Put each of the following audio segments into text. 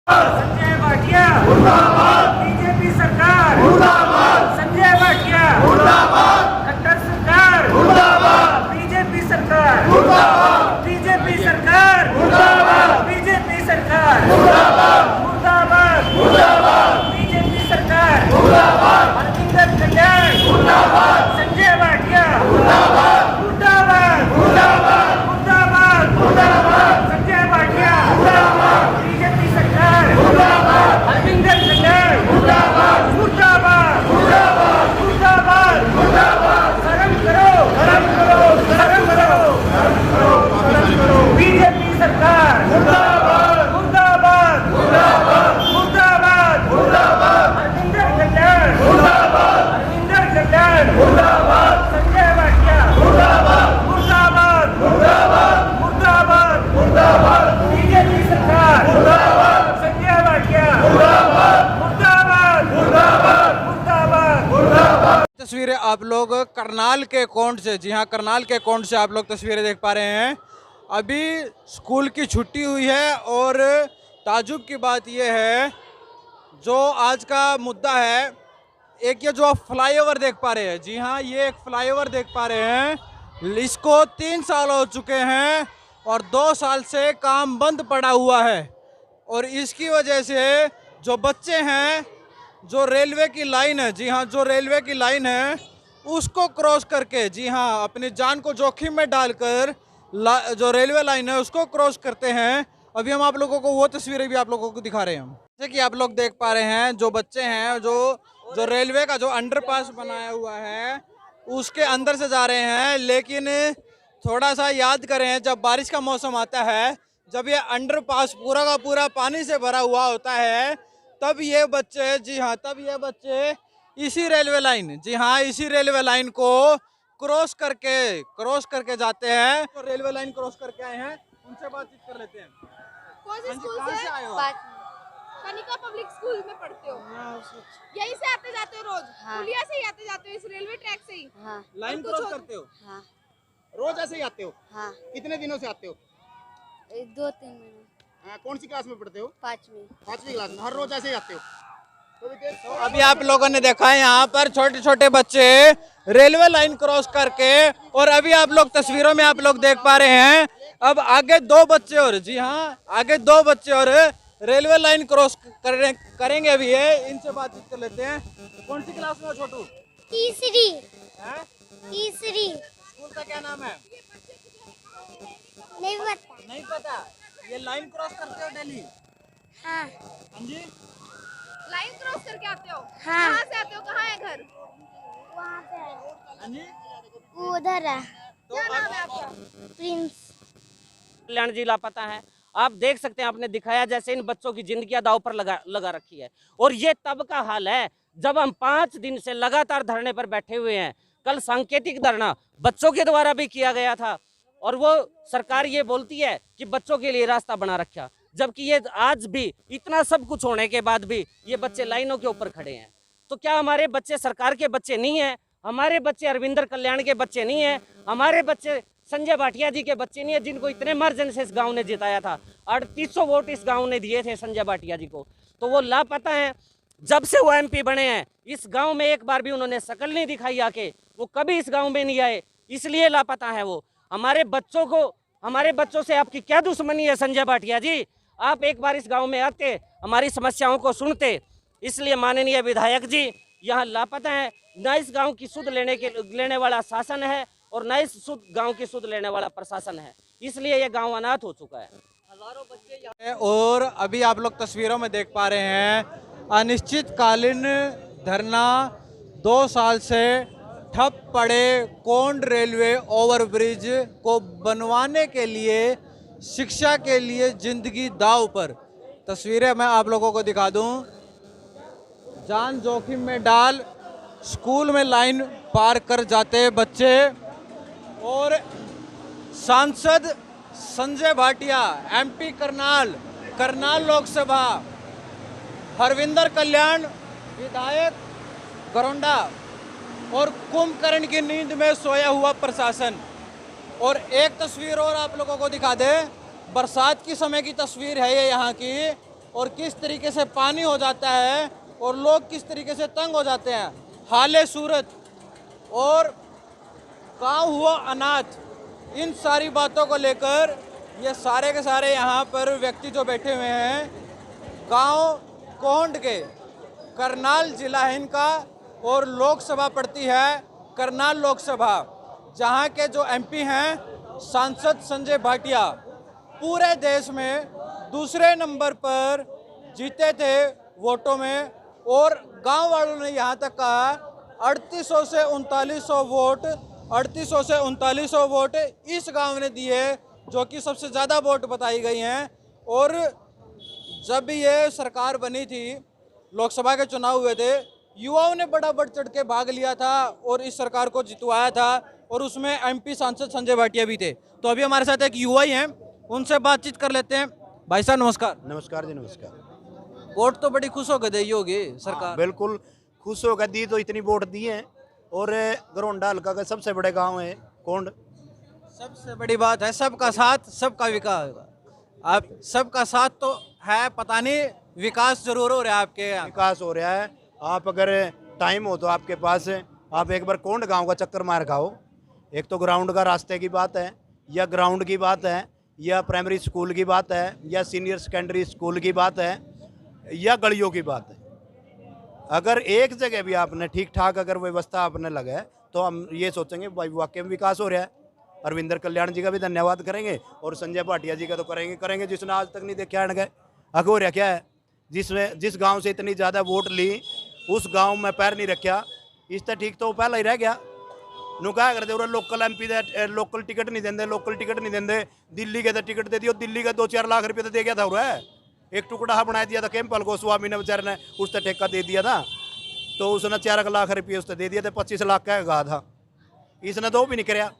संजय भाटिया मुर्दाबाद, बीजेपी सरकार मुर्दाबाद, संजय भाटिया मुर्दाबाद, खट्टर सरकार मुर्दाबाद, बीजेपी सरकार मुर्दाबाद, बीजेपी सरकार मुर्दाबाद, बीजेपी सरकार मुर्दाबाद, मुर्दाबाद, मुर्दाबाद, बीजेपी सरकार मुर्दाबाद, हरकिंदर कल्याण मुर्दाबाद, संजय भाटिया मुर्दाबाद, मुर्दाबाद, मुर्दाबाद, मुर्दाबाद, मुर्दाबाद, संजय भाटिया मुर्दाबाद, बीजेपी सरकार मुर्दाबाद, हरकिंदर कल्याण मुर्दाबाद, मुर्दाबाद, मुर्दाबाद, मुर्दाबाद, मुर्दाबाद, शर्म करो, शर्म करो, शर्म करो, शर्म करो, शर्म करो, बीजेपी सरकार मुर्दाबाद, मुर्दाबाद, मुर्दाबाद, मुर्दाबाद, मुर्दाबाद, हरकिंदर कल्याण मुर्दाबाद, हरकिंदर कल्याण मुर्दाबाद, संजय भाटिया मुर्दाबाद, मुर्दाबाद, मुर्दाबाद, मुर्दाबाद, मुर्दाबाद, बीजेपी सरकार मुर्दाबाद, संजय भाटिया मुर्दाबाद, मुर्दाबाद, मुर्दाबाद, मुर्दाबाद, मुर्दाबाद। तस्वीरें आप लोग करनाल के कोंड से, जी हाँ करनाल के कोंड से आप लोग तस्वीरें देख पा रहे हैं। अभी स्कूल की छुट्टी हुई है और ताजुब की बात यह है, जो आज का मुद्दा है, एक ये जो आप फ्लाईओवर देख पा रहे हैं, जी हाँ ये एक फ्लाईओवर देख पा रहे हैं। इसको 3 साल हो चुके हैं और 2 साल से काम बंद पड़ा हुआ है और इसकी वजह से जो बच्चे हैं, जो रेलवे की लाइन है, जी हाँ जो रेलवे की लाइन है उसको क्रॉस करके, जी हाँ अपनी जान को जोखिम में डालकर जो रेलवे लाइन है उसको क्रॉस करते हैं। अभी हम आप लोगों को वो तस्वीरें भी आप लोगों को दिखा रहे हैं। जैसे कि आप लोग देख पा रहे हैं, जो बच्चे हैं जो रेलवे का जो अंडरपास बनाया हुआ है उसके अंदर से जा रहे हैं, लेकिन थोड़ा सा याद करें जब बारिश का मौसम आता है, जब ये अंडरपास पूरा का पूरा पानी से भरा हुआ होता है, तब ये बच्चे, जी हाँ तब ये बच्चे इसी रेलवे लाइन, जी हाँ इसी रेलवे लाइन को क्रॉस करके जाते हैं। तो रेलवे लाइन क्रॉस करके आए हैं, उनसे बातचीत कर लेते हैं। कौन से स्कूल कहाँ से से आए हो? कनिका पब्लिक स्कूल में पढ़ते हो? यहीं से आते जाते हो रोज? पुलिया से ही आते जाते हो, इस रेलवे ट्रैक से ही? लाइन क्रॉस करते हो? हाँ रोज ऐसे ही आते हो? हाँ कितने दिनों से आते हो? 2-3 महीने। कौन सी क्लास में पढ़ते हो? 5वीं। 5वीं क्लास में। हर रोज ऐसे ही आते हो? तो अभी आप लोगों ने देखा है यहाँ पर छोटे छोटे बच्चे रेलवे लाइन क्रॉस करके, और अभी आप लोग तस्वीरों में आप लोग देख पा रहे हैं, अब आगे 2 बच्चे और, जी हाँ आगे 2 बच्चे और रेलवे लाइन क्रॉस करेंगे अभी ये, इनसे बातचीत कर लेते हैं। कौन सी क्लास में हो छोटू? तीसरी। हैं? तीसरी। स्कूल का क्या नाम है? नहीं पता। नहीं पता। ये लाइन क्रॉस करते हो डेली? हाँ हाँ जी। लाइन क्रॉस करके आते हो? हाँ। कहाँ से आते हो? कहाँ है घर? वहाँ पे हाँ जी। वो उधर है। क्या नाम है आपका? प्रिंस। कल्याण जी लापता है। आप देख सकते हैं, आपने दिखाया जैसे इन बच्चों की जिंदगी दांव पर लगा रखी है। और ये तब का हाल है जब हम 5 दिन से लगातार धरने पर बैठे हुए हैं। कल सांकेतिक धरना बच्चों के द्वारा भी किया गया था और वो सरकार ये बोलती है कि बच्चों के लिए रास्ता बना रखा, जबकि ये आज भी इतना सब कुछ होने के बाद भी ये बच्चे लाइनों के ऊपर खड़े हैं। तो क्या हमारे बच्चे सरकार के बच्चे नहीं हैं? हमारे बच्चे अरविंदर कल्याण के बच्चे नहीं हैं? हमारे बच्चे संजय भाटिया जी के बच्चे नहीं है, जिनको इतने मार्जिन से इस गांव ने जिताया था? 3800 वोट इस गांव ने दिए थे संजय भाटिया जी को। तो वो लापता हैं। जब से वो MP बने हैं, इस गांव में एक बार भी उन्होंने शकल नहीं दिखाई आके, वो कभी इस गांव में नहीं आए, इसलिए लापता है वो। हमारे बच्चों से आपकी क्या दुश्मनी है संजय भाटिया जी? आप एक बार इस गांव में आते, हमारी समस्याओं को सुनते। इसलिए माननीय विधायक जी यहाँ लापता हैं। न इस गांव की सुध लेने वाला शासन है और न इस गांव की सुध लेने वाला प्रशासन है, इसलिए ये गांव अनाथ हो चुका है। हजारों बच्चे। और अभी आप लोग तस्वीरों में देख पा रहे हैं, अनिश्चितकालीन धरना 2 साल से ठप पड़े कोंड रेलवे ओवरब्रिज को बनवाने के लिए, शिक्षा के लिए जिंदगी दांव पर। तस्वीरें मैं आप लोगों को दिखा दूं, जान जोखिम में डाल स्कूल में लाइन पार कर जाते बच्चे, और सांसद संजय भाटिया, MP करनाल लोकसभा, हरविंदर कल्याण विधायक गरोंडा, और कुंभकर्ण की नींद में सोया हुआ प्रशासन। और एक तस्वीर और आप लोगों को दिखा दे, बरसात की समय की तस्वीर है ये यहाँ की, और किस तरीके से पानी हो जाता है और लोग किस तरीके से तंग हो जाते हैं। हाले सूरत और गांव हुआ अनाथ, इन सारी बातों को लेकर ये सारे के सारे यहाँ पर व्यक्ति जो बैठे हुए हैं, गांव कोंड के, करनाल जिला है इनका और लोकसभा पड़ती है करनाल लोकसभा, जहाँ के जो एमपी हैं सांसद संजय भाटिया पूरे देश में दूसरे नंबर पर जीते थे वोटों में। और गांव वालों ने यहाँ तक कहा 3800 से 3900 वोट, 3800 से 3900 वोट इस गांव ने दिए, जो कि सबसे ज़्यादा वोट बताई गई हैं। और जब ये सरकार बनी थी, लोकसभा के चुनाव हुए थे, युवाओं ने बड़ा बढ़ चढ़ के भाग लिया था और इस सरकार को जितवाया था, और उसमें एमपी सांसद संजय भाटिया भी थे। तो अभी हमारे साथ एक युवा ही हैं, उनसे बातचीत कर लेते हैं। भाई साहब नमस्कार। नमस्कार जी, नमस्कार। वोट तो बड़ी खुश होकर दी होगी सरकार। बिल्कुल खुश होकर दी, तो इतनी वोट दी है। और गरोंडा हल्का का सबसे बड़े गांव है कोंड। सबसे बड़ी बात है सबका साथ सबका विकास। आप सबका साथ तो है, पता नहीं विकास जरूर हो रहा है आपके यहाँ। विकास हो रहा है। आप अगर टाइम हो तो आपके पास आप एक बार कोंड गांव का चक्कर मार खाओ। एक तो ग्राउंड का रास्ते की बात है, या ग्राउंड की बात है, या प्राइमरी स्कूल की बात है, या सीनियर सेकेंडरी स्कूल की बात है, या गलियों की बात है। अगर एक जगह भी आपने ठीक ठाक अगर व्यवस्था आपने लगा तो हम ये सोचेंगे भाई वाकई में विकास हो रहा है। अरविंदर कल्याण जी का भी धन्यवाद करेंगे और संजय भाटिया जी का तो करेंगे जिसने आज तक नहीं देखा है। आगे हो रहा क्या है, जिस गांव से इतनी ज़्यादा वोट ली उस गांव में पैर नहीं रखा, इस तो ठीक तो पहला ही रह गया। नु क्या करते और लोकल एमपी दे लोकल टिकट नहीं देंगे, लोकल टिकट नहीं देंगे। दिल्ली के तो टिकट दे दियो, दिल्ली का 2-4 लाख रुपये तो दे गया था। और एक टुकड़ा बना दिया था केम्पल गोस्वामी ने, बेचारे ने उस पर ठेका दे दिया था, तो उसने 4 लाख रुपये उसने दे दिया था। 25 लाख का कहा था, इसने तो भी नहीं कराया।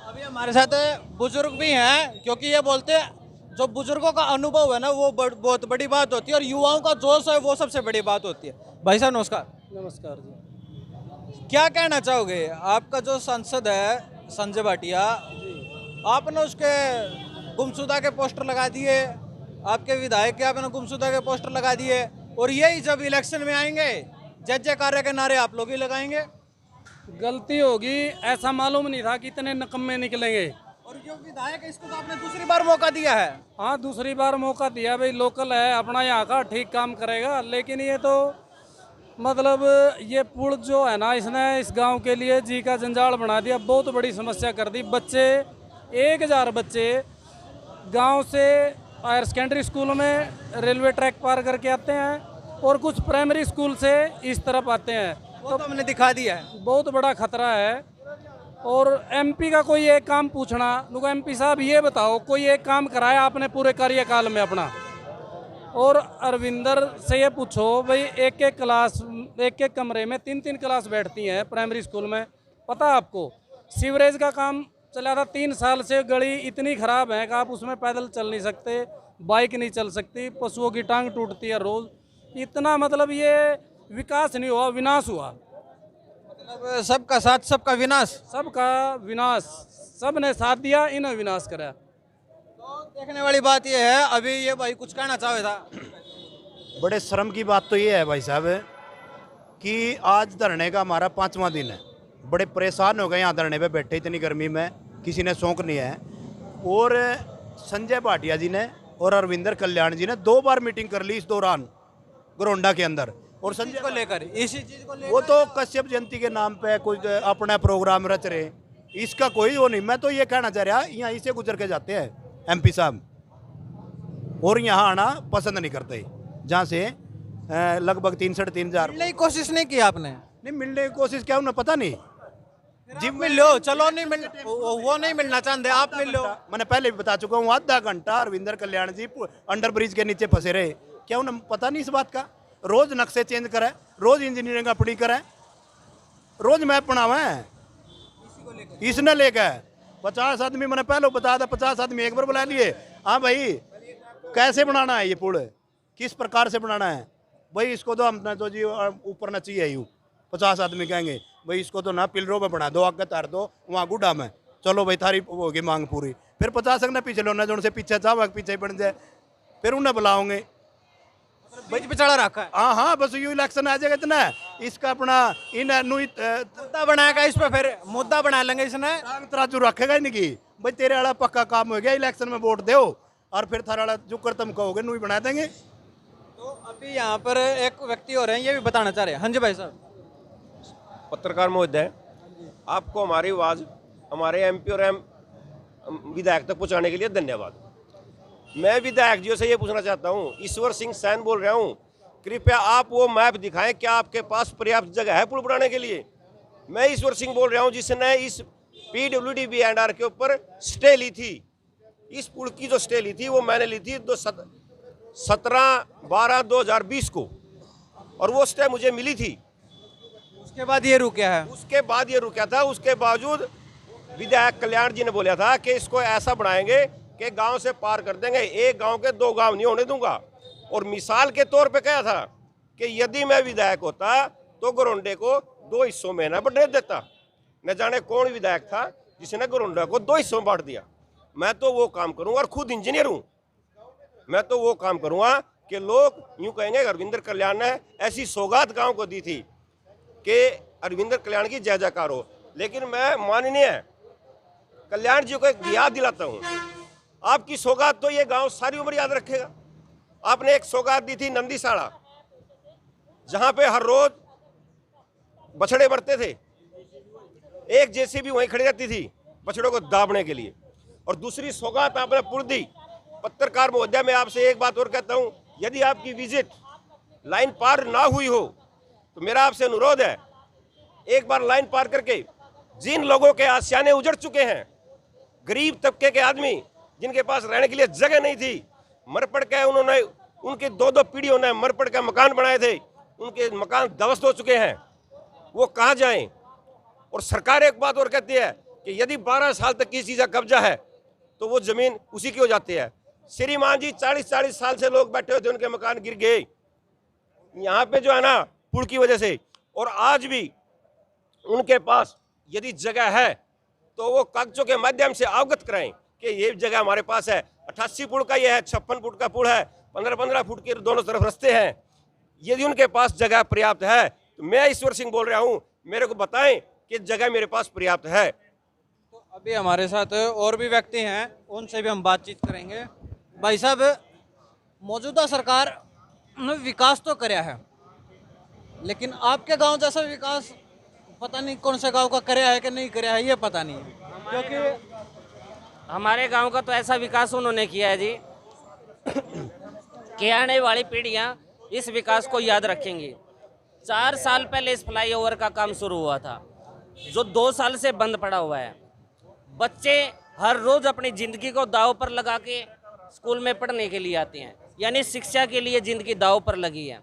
अभी हमारे साथ बुजुर्ग भी हैं, क्योंकि ये बोलते हैं जो बुजुर्गों का अनुभव है ना वो बहुत बड़ी बात होती है, और युवाओं का जोश है वो सबसे बड़ी बात होती है। भाई साहब नमस्कार। नमस्कार जी। क्या कहना चाहोगे, आपका जो सांसद है संजय भाटिया, आपने उसके गुमशुदा के पोस्टर लगा दिए, आपके विधायक के आपने गुमशुदा के पोस्टर लगा दिए, और यही जब इलेक्शन में आएंगे जय जयकारे के नारे आप लोग ही लगाएंगे। गलती होगी, ऐसा मालूम नहीं था कि इतने निकम्मे निकलेंगे। और जो विधायक है इसको तो आपने दूसरी बार मौका दिया है। हाँ, दूसरी बार मौका दिया भाई, लोकल है अपना यहाँ का, ठीक काम करेगा। लेकिन ये तो मतलब ये पुल जो है ना, इसने इस गांव के लिए जी का जंजाल बना दिया, बहुत बड़ी समस्या कर दी। बच्चे 1000 बच्चे गांव से हायर सेकेंडरी स्कूल में रेलवे ट्रैक पार करके आते हैं, और कुछ प्राइमरी स्कूल से इस तरफ आते हैं, तो हमने दिखा दिया है। बहुत बड़ा खतरा है। और एमपी का कोई एक काम पूछना, नुको एमपी साहब ये बताओ कोई एक काम कराया आपने पूरे कार्यकाल में अपना? और अरविंदर से ये पूछो भाई, एक एक कमरे में 3-3 क्लास बैठती हैं प्राइमरी स्कूल में, पता है आपको? सीवरेज का काम चला था 3 साल से, गली इतनी ख़राब है कि आप उसमें पैदल चल नहीं सकते, बाइक नहीं चल सकती, पशुओं की टांग टूटती है रोज़। इतना मतलब ये विकास नहीं हुआ, विनाश हुआ। मतलब सबका साथ सबका विनाश। सबका विनाश, सब ने साथ दिया, इन्हें विनाश करा। तो देखने वाली बात यह है, अभी ये भाई कुछ कहना चाहे था। बड़े शर्म की बात तो ये है भाई साहब कि आज धरने का हमारा 5वां दिन है। बड़े परेशान हो गए यहाँ धरने पे बैठे, इतनी गर्मी में किसी ने शौक नहीं है। और संजय भाटिया जी ने और अरविंदर कल्याण जी ने 2 बार मीटिंग कर ली इस दौरान गरोंडा के अंदर। और संजय को लेकर इसी चीज को लेकर वो तो कश्यप जयंती के नाम पे कुछ अपना प्रोग्राम रच रहे, इसका कोई वो नहीं। मैं तो ये कहना चाह रहा, यहाँ इसे गुजर के जाते हैं एमपी साहब, और यहाँ आना पसंद नहीं करते, जहाँ से लगभग 3-3.5 हज़ार। मिलने की कोशिश नहीं की आपने? नहीं, मिलने की कोशिश क्या, उन्हें पता नहीं। जिम मिल लो, चलो नहीं मिल, वो नहीं मिलना चाहते, आप मिल लो। मैंने पहले भी बता चुका हूँ, आधा घंटा अरविंदर कल्याण जी अंडर ब्रिज के नीचे फंसे रहे। क्या उन्हें पता नहीं इस बात का? रोज नक्शे चेंज करें, रोज इंजीनियरिंग अपनी करें, रोज मैप बनावें, इसने लेकर 50 आदमी, मैंने पहले बताया था 50 आदमी एक बार बुला लिए। हाँ भाई, कैसे बनाना है ये पुल, किस प्रकार से बनाना है भाई? इसको तो हमने तो जी ऊपर न चाहिए यूँ। 50 आदमी कहेंगे भाई इसको तो ना पिलरों में बना दो, आगे तार दो वहाँ गुड्डा में, चलो भाई थारी होगी मांग पूरी। फिर 50 ने पीछे लो ना, जो उनसे पीछे चाह पीछे बन जाए, फिर उन्हें बुलाओगे। बीच पिछड़ा रखा है, हाँ हाँ, बस यू इलेक्शन आ जाएगा इतना है। इसका अपना इन मुद्दा बनाएगा इस पे, फिर मुद्दा बना लेंगे इसने। तराजू रखेगा इनकी, भाई तेरे वाला पक्का काम हो गया, इलेक्शन में वोट दो और फिर थारा वाला जो कर तुम कहोगे नू ही बना देंगे। तो अभी यहाँ पर एक व्यक्ति हो रहे हैं, ये भी बताना चाह रहे हैं। हाँ जी भाई साहब। पत्रकार महोदय, आपको हमारी आवाज़ हमारे एमपी और विधायक तक पहुंचाने के लिए धन्यवाद। मैं विधायक जी से ये पूछना चाहता हूं, ईश्वर सिंह सैन बोल रहा हूं, कृपया आप वो मैप दिखाएं, क्या आपके पास पर्याप्त जगह है पुल बनाने के लिए? मैं ईश्वर सिंह बोल रहा हूं, जिसने इस PWD-BNR के ऊपर स्टे ली थी। इस पुल की जो स्टे ली थी वो मैंने ली थी 17/12/2020 को, और वो स्टे मुझे मिली थी। उसके बाद ये रुका है, उसके बाद ये रुका था। उसके बावजूद विधायक कल्याण जी ने बोला था कि इसको ऐसा बनाएंगे कि गांव से पार कर देंगे, एक गांव के 2 गांव नहीं होने दूंगा। और मिसाल के तौर पे कहा था कि यदि मैं विधायक होता तो गोरंडे को 2 हिस्सों में न बंट देता। न जाने कौन विधायक था जिसने गोरंडे को 2 हिस्सों में बांट दिया। मैं तो वो काम करूंगा, और खुद इंजीनियर हूं, मैं तो वो काम करूंगा कि लोग यूं कहेंगे अरविंदर कल्याण ने ऐसी सौगात गांव को दी थी कि अरविंदर कल्याण की जय जयकार हो। लेकिन मैं माननीय कल्याण जी को एक याद दिलाता हूं, आपकी सौगात तो ये गांव सारी उम्र याद रखेगा। आपने एक सौगात दी थी नंदीसाड़ा, जहां पे हर रोज बछड़े मरते थे, एक जेसीबी वहीं खड़ी रहती थी बछड़ों को दाबने के लिए। और दूसरी सौगात आपने पुल दी। पत्रकार महोदय, मैं आपसे एक बात और कहता हूं, यदि आपकी विजिट लाइन पार ना हुई हो तो मेरा आपसे अनुरोध है, एक बार लाइन पार करके जिन लोगों के आशियाने उजड़ चुके हैं, गरीब तबके के आदमी जिनके पास रहने के लिए जगह नहीं थी, मर पड़ के उन्होंने, उनकी 2-2 पीढ़ियों ने मर पड़ के मकान बनाए थे, उनके मकान ध्वस्त हो चुके हैं, वो कहाँ जाएं? और सरकार एक बात और कहती है कि यदि 12 साल तक किसी का कब्जा है तो वो जमीन उसी की हो जाती है। श्रीमान जी 40-40 साल से लोग बैठे हुए थे, उनके मकान गिर गए यहाँ पे जो है ना पुल की वजह से। और आज भी उनके पास यदि जगह है तो वो कागजों के माध्यम से अवगत कराएं कि ये जगह हमारे पास है। 88 फुट का ये है, 56 फुट का पुल है, 15-15 फुट के दोनों तरफ रास्ते हैं। यदि उनके पास जगह पर्याप्त है तो मैं ईश्वर सिंह बोल रहा हूँ, मेरे को बताएं कि जगह मेरे पास पर्याप्त है। तो अभी हमारे साथ और भी व्यक्ति हैं, उनसे भी हम बातचीत करेंगे। भाई साहब, मौजूदा सरकार ने विकास तो कराया है, लेकिन आपके गांव जैसा विकास पता नहीं कौन से गांव का कराया है कि नहीं कराया है, ये पता नहीं है। क्योंकि हमारे गांव का तो ऐसा विकास उन्होंने किया है जी कि आने वाली पीढ़ियां इस विकास को याद रखेंगी। 4 साल पहले इस फ्लाईओवर का काम शुरू हुआ था, जो 2 साल से बंद पड़ा हुआ है। बच्चे हर रोज अपनी जिंदगी को दांव पर लगा के स्कूल में पढ़ने के लिए आते हैं, यानी शिक्षा के लिए जिंदगी दांव पर लगी है।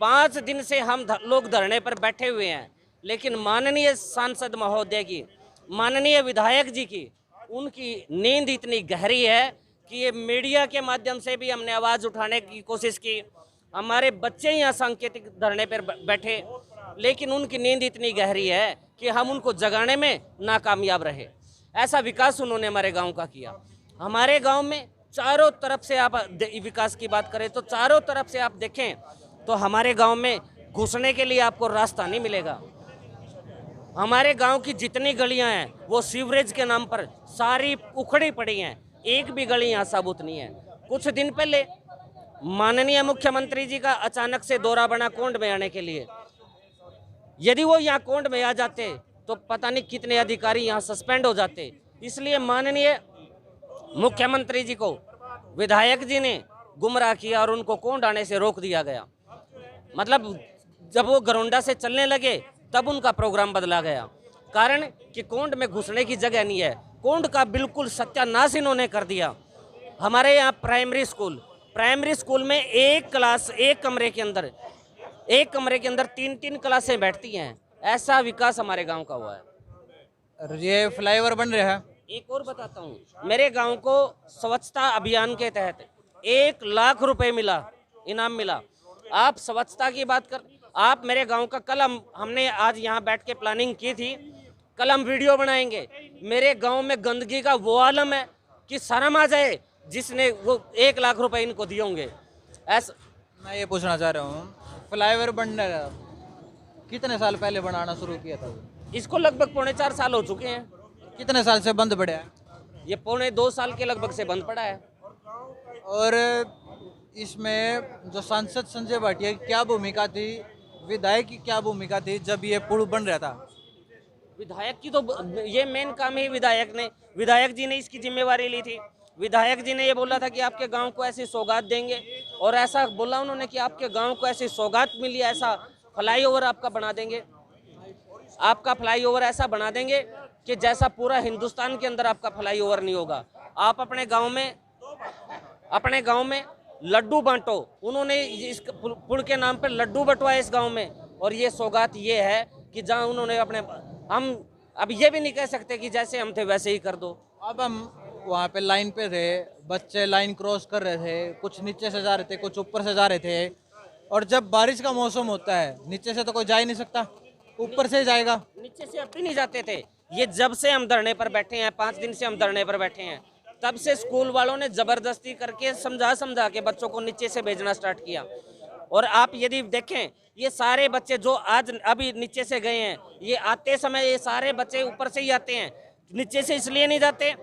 5 दिन से हम लोग धरने पर बैठे हुए हैं, लेकिन माननीय सांसद महोदय की, माननीय विधायक जी की, उनकी नींद इतनी गहरी है कि ये मीडिया के माध्यम से भी हमने आवाज़ उठाने की कोशिश की। हमारे बच्चे यहाँ सांकेतिक धरने पर बैठे, लेकिन उनकी नींद इतनी गहरी है कि हम उनको जगाने में नाकामयाब रहे। ऐसा विकास उन्होंने हमारे गांव का किया। हमारे गांव में चारों तरफ से आप विकास की बात करें तो चारों तरफ से आप देखें तो हमारे गांव में घुसने के लिए आपको रास्ता नहीं मिलेगा। हमारे गांव की जितनी गलियां हैं वो सीवरेज के नाम पर सारी उखड़ी पड़ी हैं, एक भी गली यहाँ साबुत नहीं है। कुछ दिन पहले माननीय मुख्यमंत्री जी का अचानक से दौरा बना कोंड में आने के लिए। यदि वो यहाँ कोंड में आ जाते तो पता नहीं कितने अधिकारी यहाँ सस्पेंड हो जाते। इसलिए माननीय मुख्यमंत्री जी को विधायक जी ने गुमराह किया और उनको कोंड आने से रोक दिया गया। मतलब जब वो गरोंडा से चलने लगे तब उनका प्रोग्राम बदला गया, कारण कि कोंड में घुसने की जगह नहीं है। कोंड का बिल्कुल सत्यानाश इन्होंने कर दिया। हमारे यहाँ प्राइमरी स्कूल में एक कमरे के अंदर 3-3 क्लासें बैठती हैं। ऐसा विकास हमारे गांव का हुआ है। ये फ्लाईओवर बन रहा है। एक और बताता हूँ, मेरे गांव को स्वच्छता अभियान के तहत 1 लाख रुपए मिला, इनाम मिला। आप स्वच्छता की बात कर, आप मेरे गांव का कल हमने आज यहाँ बैठ के प्लानिंग की थी, कल हम वीडियो बनाएंगे। मेरे गांव में गंदगी का वो आलम है कि शर्म आ जाए। जिसने वो 1 लाख रुपए इनको दिए होंगे। ऐसा मैं ये पूछना चाह रहा हूँ, फ्लाईओवर बनने कितने साल पहले बनाना शुरू किया था? इसको लगभग 3.25 साल हो चुके हैं। कितने साल से बंद पड़ा है? ये 2.25 साल के लगभग से बंद पड़ा है। और इसमें जो सांसद संजय भाटिया की क्या भूमिका थी, विधायक की क्या भूमिका थी जब ये पुल बन रहा था? विधायक की तो ये मेन काम ही विधायक जी ने इसकी जिम्मेवारी ली थी। विधायक जी ने ये बोला था कि आपके गांव को ऐसी सौगात देंगे, और ऐसा बोला उन्होंने कि आपके गांव को ऐसी सौगात मिली, ऐसा फ्लाईओवर आपका बना देंगे, आपका फ्लाईओवर ऐसा बना देंगे कि जैसा पूरा हिंदुस्तान के अंदर आपका फ्लाईओवर नहीं होगा। आप अपने गांव में लड्डू बांटो। उन्होंने इस पुल के नाम पर लड्डू बंटवाए इस गांव में, और ये सौगात ये है कि जहां उन्होंने हम अब ये भी नहीं कह सकते कि जैसे हम थे वैसे ही कर दो। अब हम वहाँ पे लाइन पे थे, बच्चे लाइन क्रॉस कर रहे थे, कुछ नीचे से जा रहे थे, कुछ ऊपर से जा रहे थे, और जब बारिश का मौसम होता है नीचे से तो कोई जा ही नहीं सकता, ऊपर से ही जाएगा। नीचे से अब भी नहीं जाते थे। ये जब से हम धरने पर बैठे हैं, 5 दिन से हम धरने पर बैठे हैं, तब से स्कूल वालों ने जबरदस्ती करके समझा के बच्चों को नीचे से भेजना स्टार्ट किया। और आप यदि देखें, ये सारे बच्चे जो आज अभी नीचे से गए हैं, ये आते समय ये सारे बच्चे ऊपर से ही आते हैं। नीचे से इसलिए नहीं जाते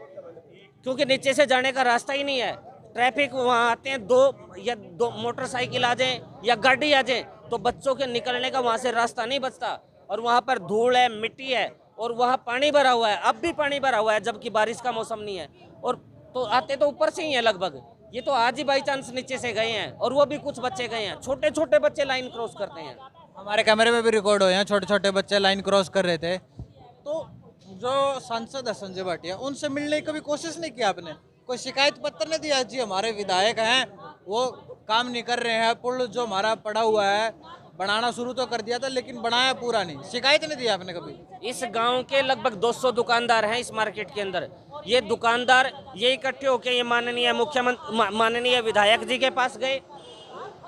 क्योंकि नीचे से जाने का रास्ता ही नहीं है। ट्रैफिक वहाँ आते हैं, दो मोटरसाइकिल आ जाए या गाड़ी आ जाए तो बच्चों के निकलने का वहाँ से रास्ता नहीं बचता, और वहाँ पर धूल है, मिट्टी है, और वहाँ पानी भरा हुआ है। अब भी पानी भरा हुआ है जबकि बारिश का मौसम नहीं है, और तो आते तो ऊपर से ही है लगभग। ये तो आज ही बाई चांस नीचे से गए हैं, और वो भी कुछ बच्चे गए हैं, छोटे छोटे बच्चे लाइन क्रॉस करते हैं। हमारे कैमरे में भी रिकॉर्ड हुए हैं, छोटे छोटे बच्चे लाइन क्रॉस कर रहे थे। तो जो सांसद है संजय भाटिया, उनसे मिलने की कभी कोशिश नहीं की आपने? कोई शिकायत पत्र नहीं दिया जी हमारे विधायक हैं वो काम नहीं कर रहे हैं, पुल जो हमारा पड़ा हुआ है बनाना शुरू तो कर दिया था लेकिन बनाया पूरा नहीं, शिकायत नहीं दी आपने कभी? इस गांव के लगभग 200 दुकानदार हैं इस मार्केट के अंदर। ये दुकानदार ये इकट्ठे होकर ये माननीय विधायक जी के पास गए,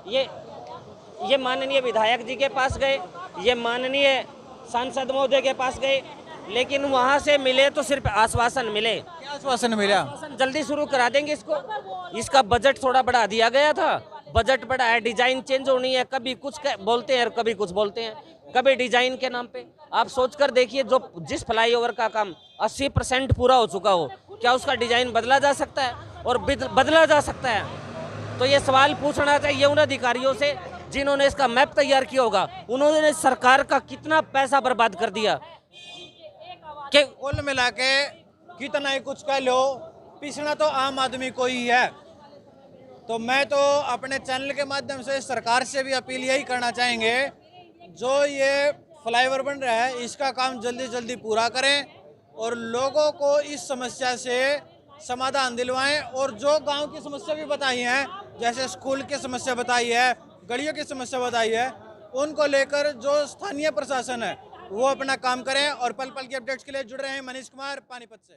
ये माननीय विधायक जी के पास गए, ये माननीय सांसद महोदय के पास गए, लेकिन वहां से मिले तो सिर्फ आश्वासन मिले। क्या आश्वासन मिला? जल्दी शुरू करा देंगे इसका बजट थोड़ा बढ़ा दिया गया था, बजट बढ़ा है, डिजाइन चेंज होनी है, कभी कुछ बोलते हैं और कभी कुछ बोलते हैं, कभी डिजाइन के नाम पे। आप सोचकर देखिए, जिस फ्लाईओवर का काम 80% पूरा हो चुका हो, क्या उसका डिजाइन बदला जा सकता है? और बदला जा सकता है तो ये सवाल पूछना चाहिए उन अधिकारियों से जिन्होंने इसका मैप तैयार किया होगा। उन्होंने सरकार का कितना पैसा बर्बाद कर दिया कि कुल मिला के कितना ही कुछ कह लो, पिछड़ा तो आम आदमी को ही है। तो मैं तो अपने चैनल के माध्यम से सरकार से भी अपील यही करना चाहेंगे, जो ये फ्लाईओवर बन रहा है इसका काम जल्दी जल्दी पूरा करें और लोगों को इस समस्या से समाधान दिलवाएं। और जो गांव की समस्या भी बताई हैं, जैसे स्कूल की समस्या बताई है, गलियों की समस्या बताई है, उनको लेकर जो स्थानीय प्रशासन है वो अपना काम करें। और पल पल की अपडेट्स के लिए जुड़ रहे हैं मनीष कुमार पानीपत से।